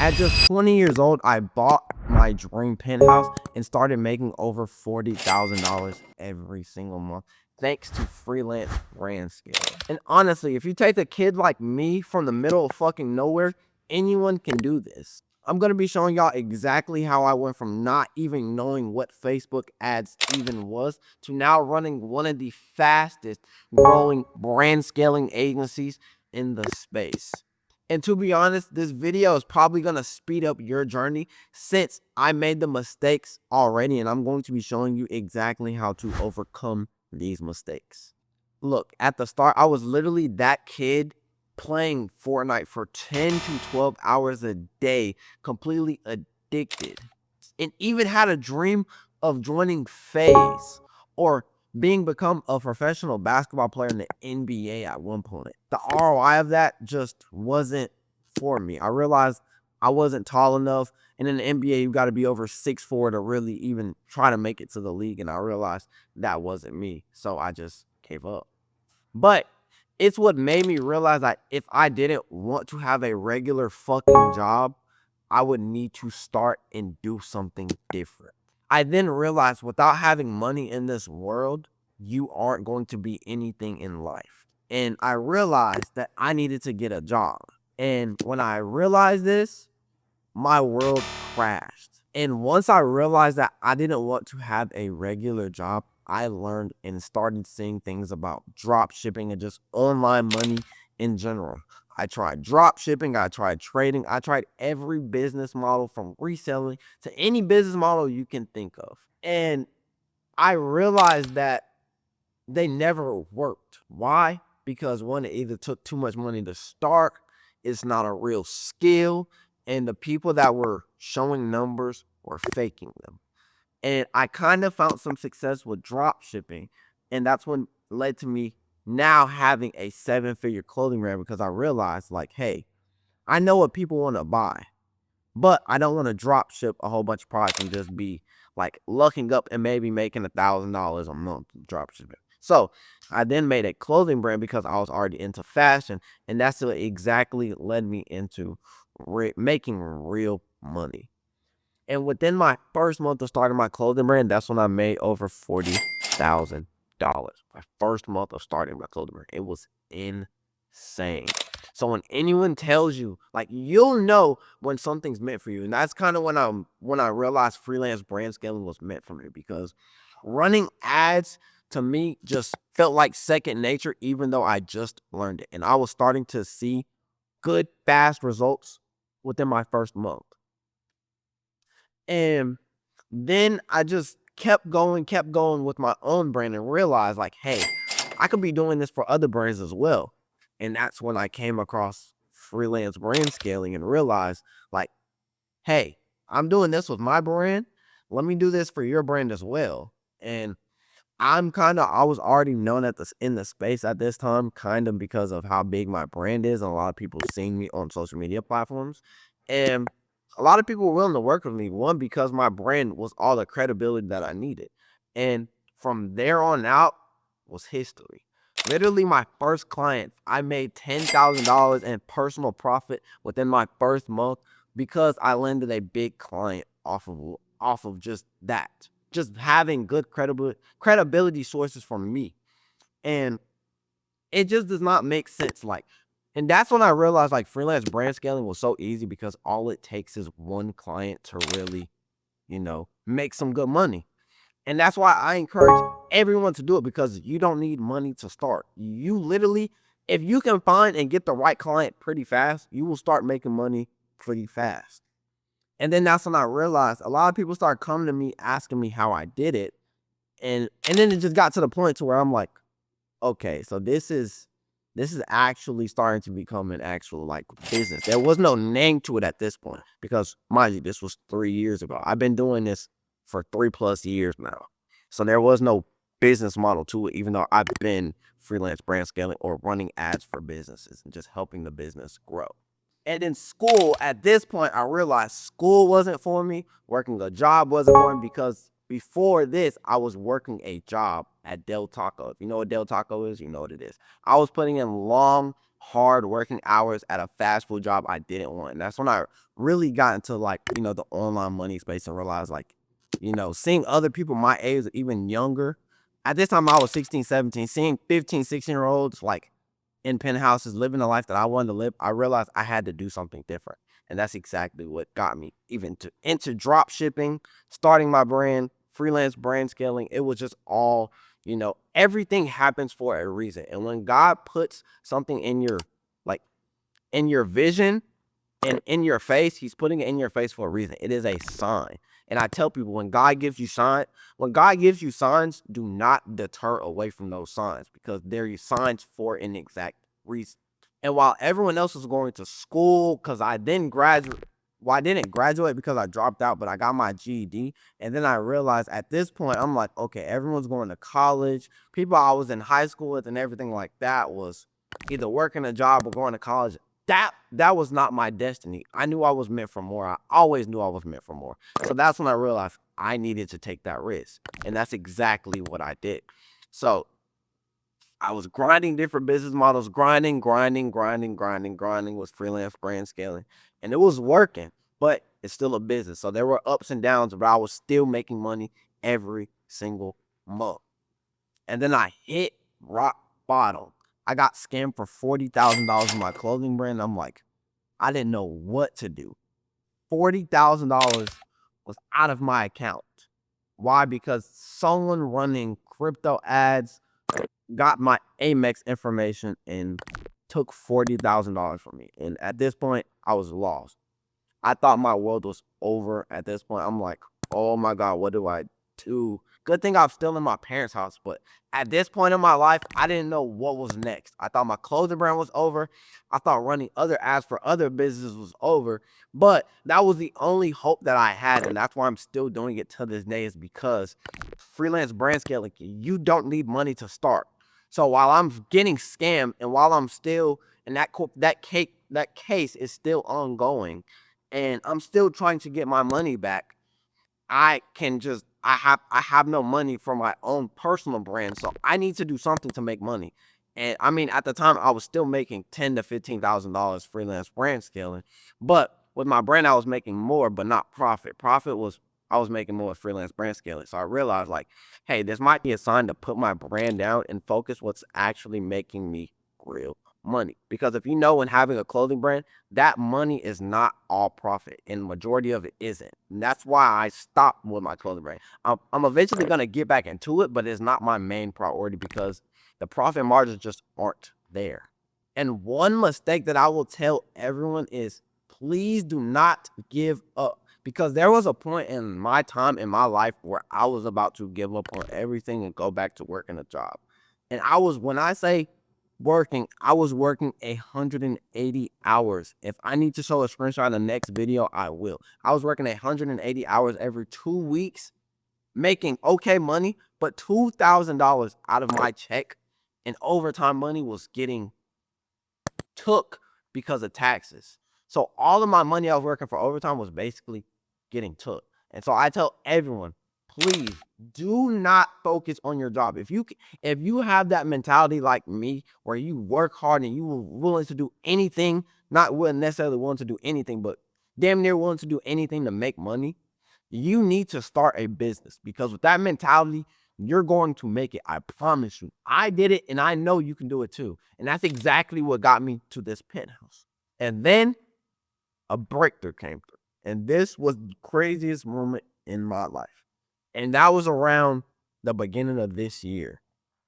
At just 20 years old, I bought my dream penthouse and started making over $40,000 every single month thanks to freelance brand scaling. And honestly, if you take a kid like me from the middle of fucking nowhere, anyone can do this. I'm going to be showing y'all exactly how I went from not even knowing what Facebook ads even was to now running one of the fastest growing brand scaling agencies in the space. And to be honest, this video is probably going to speed up your journey since I made the mistakes already, and I'm going to be showing you exactly how to overcome these mistakes. Look, at the start, I was literally that kid playing Fortnite for 10 to 12 hours a day, completely addicted, and even had a dream of joining FaZe or become a professional basketball player in the NBA at one point. The ROI of that just wasn't for me. I realized I wasn't tall enough, and in the NBA, you got to be over 6'4" to really even try to make it to the league, and I realized that wasn't me, so I just gave up. But it's what made me realize that if I didn't want to have a regular fucking job, I would need to start and do something different. I then realized without having money in this world, you aren't going to be anything in life. And I realized that I needed to get a job. And when I realized this, my world crashed. And once I realized that I didn't want to have a regular job, I learned and started seeing things about drop shipping and just online money in general. I tried drop shipping, I tried trading, I tried every business model from reselling to any business model you can think of. And I realized that they never worked. Why? Because one, it either took too much money to start, it's not a real skill, and the people that were showing numbers were faking them. And I kind of found some success with drop shipping, and that's what led to me now having a 7-figure clothing brand, because I realized, like, hey, I know what people want to buy, but I don't want to drop ship a whole bunch of products and just be like lucking up and maybe making $1,000 a month drop shipping. So I then made a clothing brand because I was already into fashion, and that's what exactly led me into making real money. And within my first month of starting my clothing brand, that's when I made over $40,000. My first month of starting my clothing brand. It was insane. So when anyone tells you, like, you'll know when something's meant for you. And that's kind of when I realized freelance brand scaling was meant for me, because running ads to me just felt like second nature, even though I just learned it. And I was starting to see good, fast results within my first month. And then I just kept going with my own brand and realized, like, hey, I could be doing this for other brands as well. And that's when I came across freelance brand scaling and realized, like, hey, I'm doing this with my brand. Let me do this for your brand as well. And I was already known in the space at this time, kind of because of how big my brand is, and a lot of people seeing me on social media platforms. And a lot of people were willing to work with me, one, because my brand was all the credibility that I needed. And from there on out was history. Literally, my first client, I made $10,000 in personal profit within my first month because I landed a big client off of just that. Just having good credibility sources from me. And it just does not make sense. Like, and that's when I realized, like, freelance brand scaling was so easy because all it takes is one client to really, make some good money. And that's why I encourage everyone to do it, because you don't need money to start. You literally, if you can find and get the right client pretty fast, you will start making money pretty fast. And then that's when I realized a lot of people started coming to me asking me how I did it. And then it just got to the point to where I'm like, okay, so this is actually starting to become an actual, like, business. There was no name to it at this point because, mind you, this was 3 years ago. I've been doing this for 3+ years now. So there was no business model to it, even though I've been freelance brand scaling or running ads for businesses and just helping the business grow. And in school, at this point, I realized school wasn't for me. Working a job wasn't for me, because before this, I was working a job at Del Taco. If you know what Del Taco is, you know what it is. I was putting in long, hard working hours at a fast food job I didn't want. And that's when I really got into like, the online money space and realized like, seeing other people my age, even younger. At this time I was 16, 17, seeing 15, 16-year-olds like in penthouses living the life that I wanted to live, I realized I had to do something different. And that's exactly what got me even into drop shipping, starting my brand, freelance brand scaling. It was just all, everything happens for a reason. And when God puts something in your like in your vision and in your face, he's putting it in your face for a reason. It is a sign. And I tell people when God gives you signs, do not deter away from those signs because they're signs for an exact reason. And while everyone else was going to school, because I didn't graduate because I dropped out, but I got my GED. And then I realized at this point, I'm like, okay, everyone's going to college. People I was in high school with and everything like that was either working a job or going to college. That was not my destiny. I knew I was meant for more. I always knew I was meant for more. So that's when I realized I needed to take that risk. And that's exactly what I did. So I was grinding different business models, grinding with freelance brand scaling. And it was working, but it's still a business. So there were ups and downs, but I was still making money every single month. And then I hit rock bottom. I got scammed for $40,000 in my clothing brand. I'm like, I didn't know what to do. $40,000 was out of my account. Why? Because someone running crypto ads got my Amex information and took $40,000 from me. And at this point, I was lost. I thought my world was over at this point. I'm like, oh my God, what do I do? Good thing I'm still in my parents' house, but at this point in my life, I didn't know what was next. I thought my clothing brand was over. I thought running other ads for other businesses was over, but that was the only hope that I had, and that's why I'm still doing it to this day is because freelance brand scaling, you don't need money to start. So while I'm getting scammed and while I'm still, and that case is still ongoing, and I'm still trying to get my money back. I have no money for my own personal brand, so I need to do something to make money. And I mean, at the time, I was still making $10,000 to $15,000 freelance brand scaling, but with my brand, I was making more, but not profit. Profit was I was making more with freelance brand scaling. So I realized, like, hey, this might be a sign to put my brand down and focus what's actually making me real money. Because if you know, when having a clothing brand, that money is not all profit, and majority of it isn't. And that's why I stopped with my clothing brand. I'm eventually gonna get back into it, but it's not my main priority because the profit margins just aren't there. And one mistake that I will tell everyone is please do not give up. Because there was a point in my time in my life where I was about to give up on everything and go back to working a job. And when I say working, I was working 180 hours. If I need to show a screenshot in the next video, I will. I was working 180 hours every 2 weeks, making okay money, but $2,000 out of my check and overtime money was getting took because of taxes. So all of my money I was working for overtime was basically getting took. And so I tell everyone, please do not focus on your job. If you have that mentality like me, where you work hard and you were willing to do anything, not necessarily willing to do anything, but damn near willing to do anything to make money, you need to start a business because with that mentality, you're going to make it. I promise you. I did it and I know you can do it too. And that's exactly what got me to this penthouse. And then a breakthrough came through. And this was the craziest moment in my life. And that was around the beginning of this year.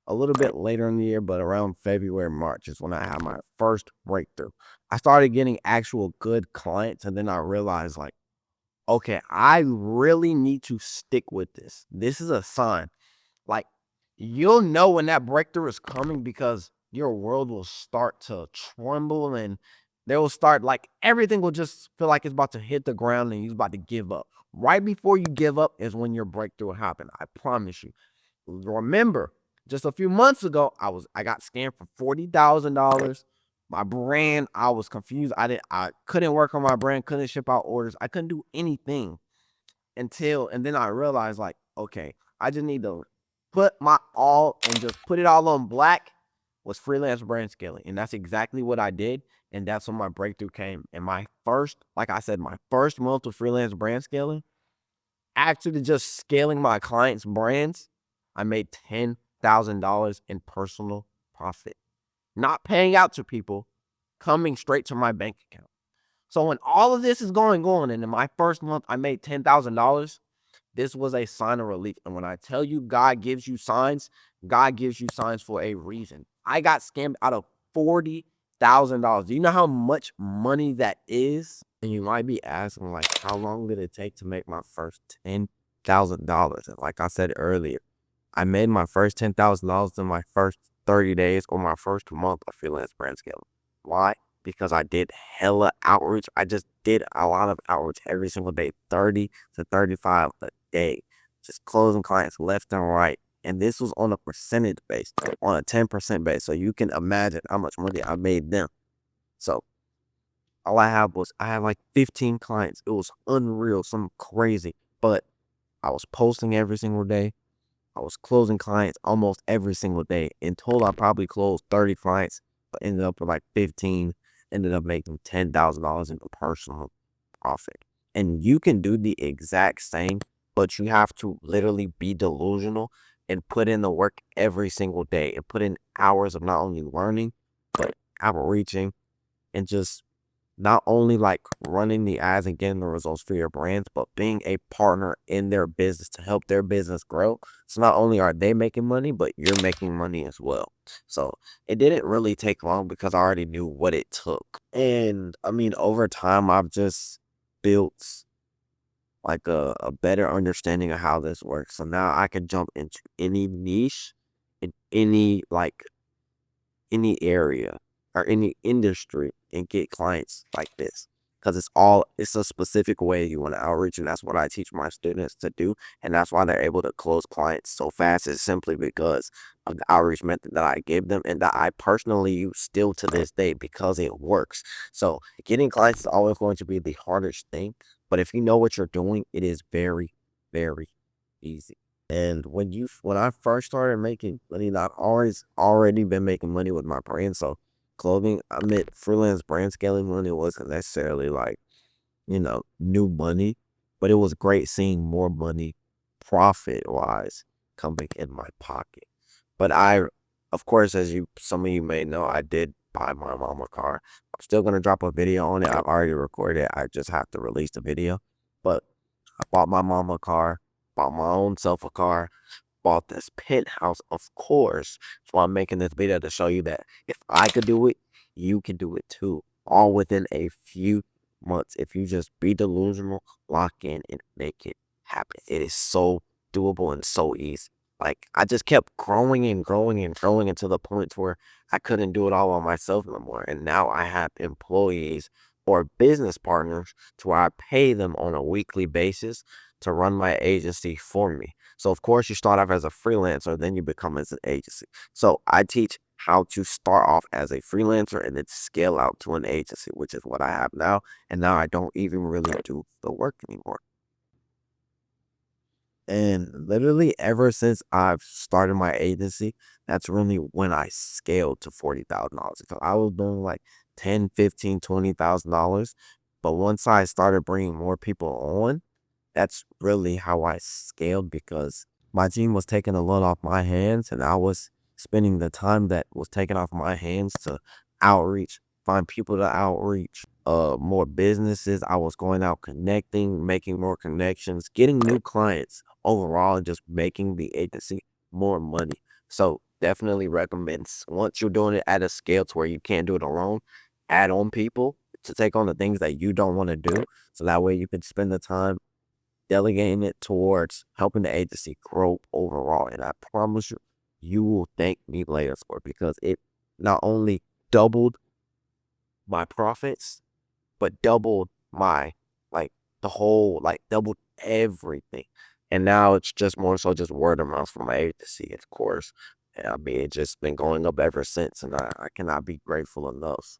A little bit later in the year, but around February, March is when I had my first breakthrough. I started getting actual good clients. And then I realized, like, okay, I really need to stick with this. This is a sign. Like, you'll know when that breakthrough is coming because your world will start to tremble and they will start, like, everything will just feel like it's about to hit the ground and you're about to give up. Right before you give up is when your breakthrough will happen. I promise you. Remember, just a few months ago, I got scammed for $40,000. My brand, I was confused. I couldn't work on my brand, couldn't ship out orders. I couldn't do anything and then I realized, like, okay, I just need to put my all and just put it all on black was freelance brand scaling. And that's exactly what I did. And that's when my breakthrough came. And my first, like I said, my first month of freelance brand scaling, actually just scaling my clients' brands, I made $10,000 in personal profit. Not paying out to people, coming straight to my bank account. So when all of this is going on, and in my first month I made $10,000, this was a sign of relief. And when I tell you God gives you signs, God gives you signs for a reason. I got scammed out of $40,000. Do you know how much money that is? And you might be asking, like, how long did it take to make my first $10,000? And like I said earlier, I made my first $10,000 in my first 30 days or my first month of freelance brand scaling. Why? Because I did hella outreach. I just did a lot of outreach every single day, 30 to 35 a day, just closing clients left and right. And this was on a percentage base, on a 10% base. So you can imagine how much money I made them. So all I had like 15 clients. It was unreal, something crazy. But I was posting every single day. I was closing clients almost every single day. In total, I probably closed 30 clients, but ended up with like 15, ended up making $10,000 in personal profit. And you can do the exact same, but you have to literally be delusional and put in the work every single day and put in hours of not only learning, but outreaching and just not only like running the ads and getting the results for your brands, but being a partner in their business to help their business grow. So not only are they making money, but you're making money as well. So it didn't really take long because I already knew what it took. And I mean, over time, I've just built like a better understanding of how this works. So now I can jump into any niche in any area or any industry and get clients like this because it's a specific way you want to outreach, and that's what I teach my students to do, and that's why they're able to close clients so fast. Is simply because of the outreach method that I gave them and that I personally use still to this day because it works. So getting clients is always going to be the hardest thing, but if you know what you're doing, it is very, very easy. And when I first started making money, I've always already been making money with my brand. So clothing, I meant freelance brand scaling money wasn't necessarily like, new money, but it was great seeing more money profit wise coming in my pocket. But of course, as some of you may know, I did buy my mom a car. I'm still gonna drop a video on it. I've already recorded it. I just have to release the video. But I bought my mom a car, bought my own self a car, bought this penthouse, of course. So I'm making this video to show you that if I could do it, you can do it too. All within a few months. If you just be delusional, lock in and make it happen. It is so doable and so easy. Like I just kept growing and growing and growing until the point where I couldn't do it all by myself no more. And now I have employees or business partners to where I pay them on a weekly basis to run my agency for me. So of course you start off as a freelancer, then you become as an agency. So I teach how to start off as a freelancer and then scale out to an agency, which is what I have now. And now I don't even really do the work anymore. And literally ever since I've started my agency, that's really when I scaled to $40,000. Because I was doing like 10, 15, $20,000. But once I started bringing more people on, that's really how I scaled because my team was taking a lot off my hands and I was spending the time that was taken off my hands to outreach, find people to outreach, more businesses. I was going out connecting, making more connections, getting new clients overall, and just making the agency more money. So definitely recommend once you're doing it at a scale to where you can't do it alone, add on people to take on the things that you don't want to do. So that way you can spend the time delegating it towards helping the agency grow overall. And I promise you, you will thank me later for it because it not only doubled my profits, but doubled my, like, the whole, like, doubled everything. And now it's just more so just word of mouth from my agency, of course. And I mean, it's just been going up ever since, and I cannot be grateful enough.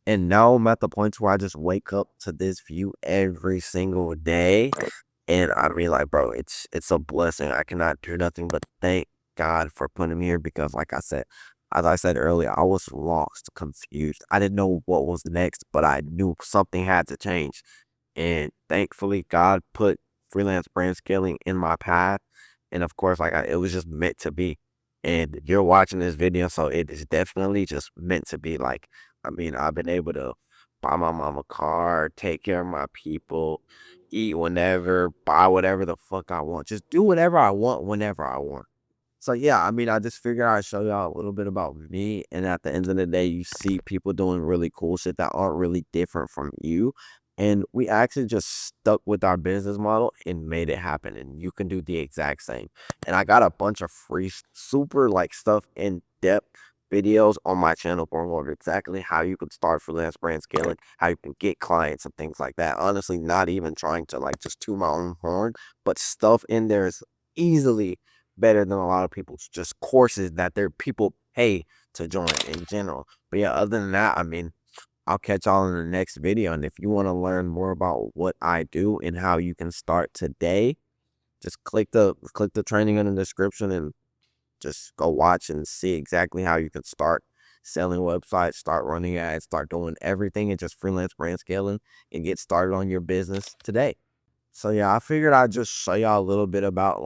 And now I'm at the point where I just wake up to this view every single day. And I mean, like, bro, it's a blessing. I cannot do nothing but thank God for putting me here because, like I said, as I said earlier, I was lost, confused. I didn't know what was next, but I knew something had to change. And thankfully, God put freelance brand scaling in my path. And of course, it was just meant to be. And you're watching this video, so it is definitely just meant to be. I've been able to buy my mom a car, take care of my people, eat whenever, buy whatever the fuck I want, just do whatever I want whenever I want. So yeah, I just figured I'd show y'all a little bit about me. And at the end of the day, you see people doing really cool shit that aren't really different from you. And we actually just stuck with our business model and made it happen. And you can do the exact same. And I got a bunch of free, super like stuff in depth videos on my channel going over exactly how you can start freelance brand scaling, how you can get clients and things like that. Honestly, not even trying to like just toot my own horn, but stuff in there is easily better than a lot of people's just courses that their people pay to join in general. But yeah, other than that, I'll catch y'all in the next video. And if you want to learn more about what I do and how you can start today, just click the training in the description and just go watch and see exactly how you can start selling websites, start running ads, start doing everything and just freelance brand scaling and get started on your business today. So yeah, I figured I'd just show y'all a little bit about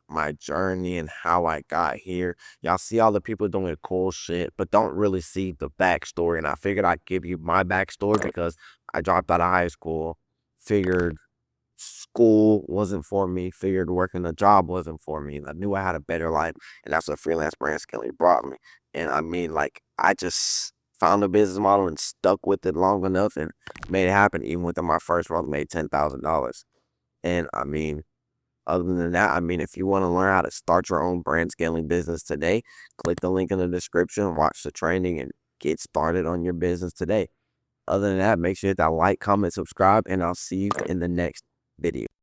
my journey and how I got here. Y'all see all the people doing cool shit, but don't really see the backstory. And I figured I'd give you my backstory because I dropped out of high school, figured school wasn't for me, figured working a job wasn't for me. And I knew I had a better life, and that's what freelance brand scaling brought me. And I just found a business model and stuck with it long enough and made it happen. Even within my first month, made $10,000. And other than that, if you want to learn how to start your own brand scaling business today, click the link in the description, watch the training, and get started on your business today. Other than that, make sure to hit that like, comment, subscribe, and I'll see you in the next video.